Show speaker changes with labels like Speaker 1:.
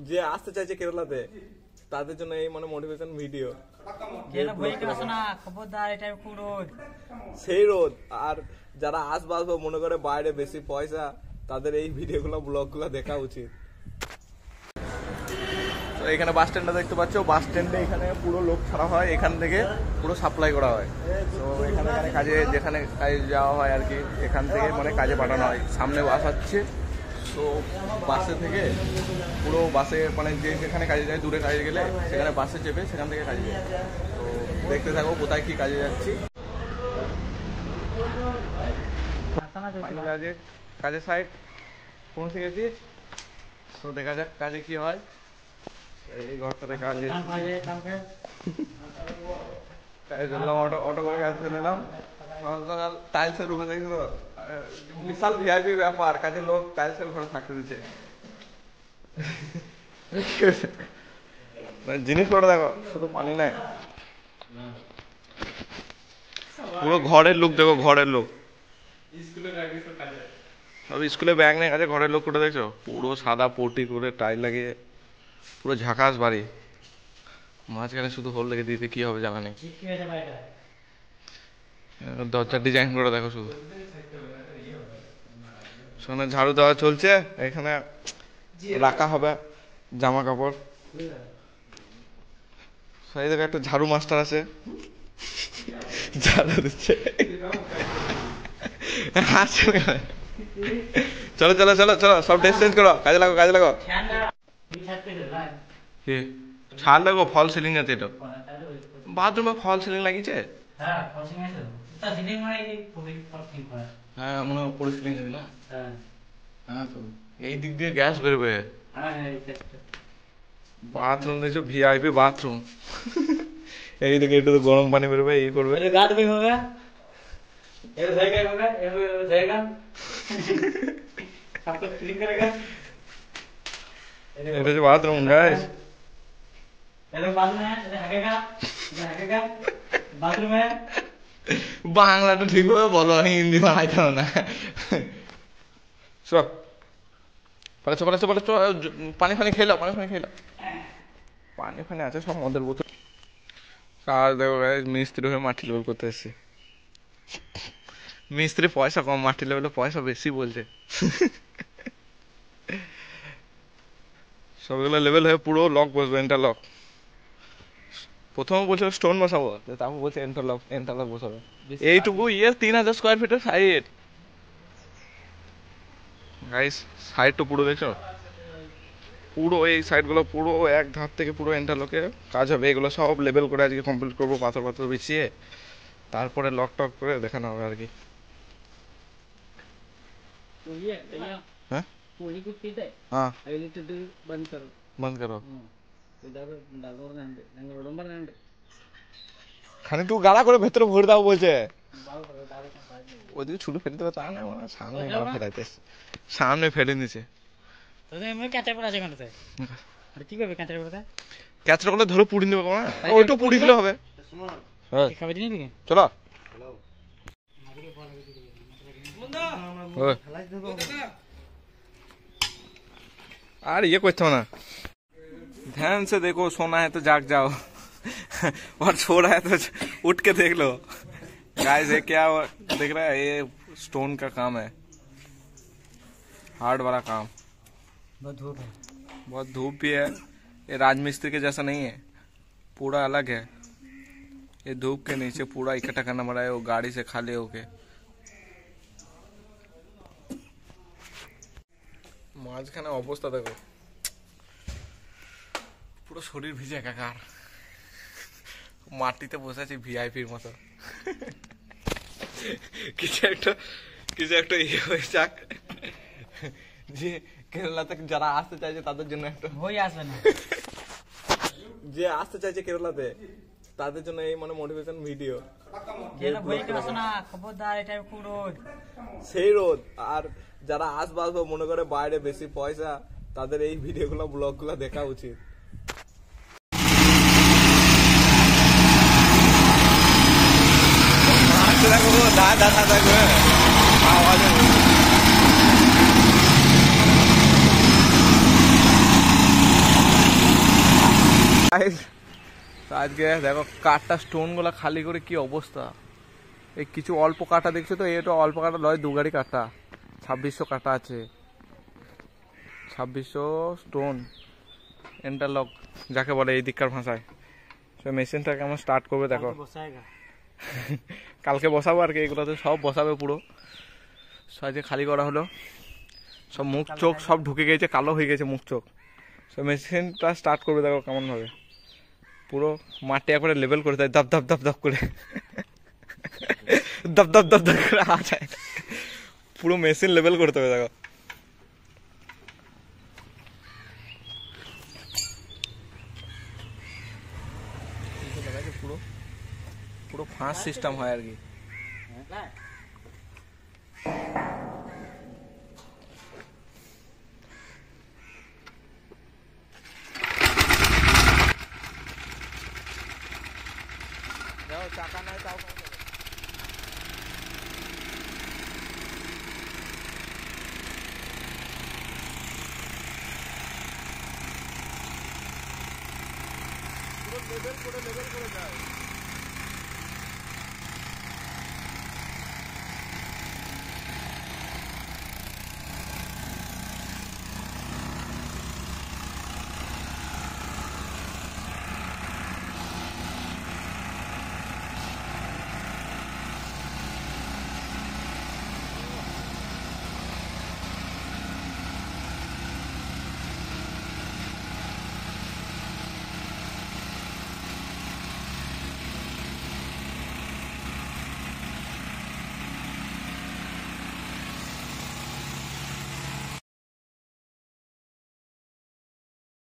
Speaker 1: যে আসতে চাইছে কেরালাতে তাদের জন্য এই মানে মোটিভেশন ভিডিও। সেই রোদ আর যারা আসবে মনে করে বাইরে বেশি পয়সা, তাদের এই ভিডিওগুলো ব্লগগুলো দেখা উচিত। তো এখানে বাস স্ট্যান্ডটা দেখতে পাচ্ছ, বাস স্ট্যান্ডে এখানে পুরো লোক ছাড়া হয়, এখান থেকে পুরো সাপ্লাই করা হয়। তো এখানে কাজে যেখানে কাজে যাওয়া হয় আর কি, এখান থেকে মানে কাজে পাঠানো হয়। সামনে বাস আসছে, তো বাসে থেকে পুরো বাসে মানে যে যেখানে কাজে যায়, দূরে কাজে গেলে সেখানে বাসে চেপে সেখান থেকে কাজে যায়। তো দেখতে থাকো কোথায় কি কাজে যাচ্ছি। কাজের সাইড পৌঁছে গেছি, তো দেখা যাক কাজে কি হয়। এই ঘরটাতে কাজে অটো করে কাজ করে নিলাম। টাইলসের রুমে দেখি তো বিশাল ভিআইপি ব্যাপার, কাজের লোক টাইলসের ঘরে থাকতে দিচ্ছে। জিনিসপত্র দেখো, শুধু পানি নাই, পুরো ঘরের লোক দেখো, ঘরের লোক সব স্কুলে ব্যাগ নেই কাছে, ঘরের লোক করে দেখছো পুরো সাদা পটি করে টাইল লাগিয়ে পুরো ঝাকাস বাড়ি। মাঝখানে শুধু হোল লেগে দিতে কি হবে জানা নেই। দরজার ডিজাইন করে দেখো শুধু। সামনে ঝাড়ু দেওয়া চলছে, এখানে রাখা হবে জামা কাপড়। সেই জায়গায় একটা ঝাড়ু মাস্টার আছে, ঝাড়ু দিচ্ছে। চলো চলো চলো চলো, সব ড্রেস চেঞ্জ করো, কাজে লাগো কাজে লাগো। ছাড় লাগো, ফল সিলিং আছে এটা, বাথরুমে ফল সিলিং লাগিয়েছে। হ্যাঁ মনে হয় পুরো সিলিং আছে না। হ্যাঁ তো এই দিক দিয়ে গ্যাস বেরোবে। বাথরুম দেখছো, ভিআইপি বাথরুম। এই দিকে একটু গরম পানি বেরোবে, এই করবে। এটা হচ্ছে বাথরুম গাইস। বাংলাটা ঠিকভাবে বলো, হিন্দি বানাইতে হবে না। সব পালাচ্ছ পালাচ্ছ পালাচ্ছ, পানি ফানি খেয়ে নাও, পানি ফানি খেয়ে নাও। পানি ফানি আছে সব মদের বোতল। আর দেখো মিস্ত্রি হয়ে মাটি লেবেল করতে এসছে। মিস্ত্রি পয়সা কম, মাটি লেবেলে পয়সা বেশি বলছে। সবগুলো লেভেল হয়ে পুরো লক বসবে, ইন্টারলক। প্রথমে বলছিল স্টোন বসাবো, তারপর বলছে ইন্টারলক, ইন্টারলক বসাবো। এইটুকু 3000 স্কোয়ার ফিটের সাইড গাইস। সাইড তো পুরো দেখছো, পুরো এই সাইডগুলো পুরো এক ধার থেকে পুরো ইন্টারলকে কাজ হবে। এগুলো সব লেভেল করে আজকে কমপ্লিট করবো, পাথর পাথর বিছিয়ে তারপরে লক টক করে দেখানো হবে আর কি। हाँ बंद करो। খালি তুই গাড়া করে ভেতরে ভরে দাও বলছে। ওদিকে ছুটে ফেলে দেবে, তা না মানে সামনে ফেরাইতে, সামনে ফেলে নিচে। ক্যাচরা করলে ধরে পুড়ি দেবে, ওইটা পুড়ি দিলে হবে। চলো আর ये করতে না, ध्यान से देखो, सोना है तो जाग जाओ और सो रहा है तो उठ के देख लो। गाइस ये क्या देख रहा है, ये स्टोन का काम है, हार्ड वाला काम। बहुत धूप है, बहुत धूप भी है। ये राजमिस्त्री के जैसा नहीं है, पूरा अलग है। ये धूप के नीचे पूरा इकट्ठा करना पड़ा है, वो गाड़ी से खाली होके। মাঝখানে অবস্থা দেখো, পুরো শরীর ভিজে একাকার, মাটিতে বসে আছি ভিআইপির মতো। কিছু একটা ইয়ে হয়ে যাক, যে কেরালাতে যারা আসতে চাইছে তাদের জন্য একটা বই আসবে না। যে আসতে চাইছে কেরালাতে তাদের জন্য এই মানে মোটিভেশন ভিডিও। সেই রোদ আর যারা আসবে মনে করে বাইরে বেশি পয়সা, তাদের এই ভিডিওগুলো ব্লগগুলো দেখা উচিত। আজকে দেখো কাঠটা স্টোনগুলো খালি করে কি অবস্থা। এই কিছু অল্প কাটা দেখছো তো, এটা অল্প কাটা নয়, 2 গাড়ি কাটা, 2600 কাটা আছে, 2600 স্টোন ইন্টারলক যাকে বলে এই দিককার ভাষায়। সে মেশিনটা কেমন স্টার্ট করবে দেখো। কালকে বসাবো আর কি, এগুলোতে সব বসাবে পুরো। আজকে খালি করা হলো, সব মুখ চোখ সব ঢুকে গেছে, কালো হয়ে গেছে মুখ চোখ। সো মেশিনটা স্টার্ট করবে দেখো কেমন ভাবে, পুরো মাটি একবারে লেভেল করে দেয়, দাপ দাপ দাপ দাপ করে, দাপ দাপ দাপ দাপ করে আওয়াজ হয়, পুরো মেশিন লেভেল করতে হবে দেখো। পুরো পুরো ফাঁস সিস্টেম হয় আর কি। দেখো চাকা নাই তাও পুরো লেভেল করে যায়।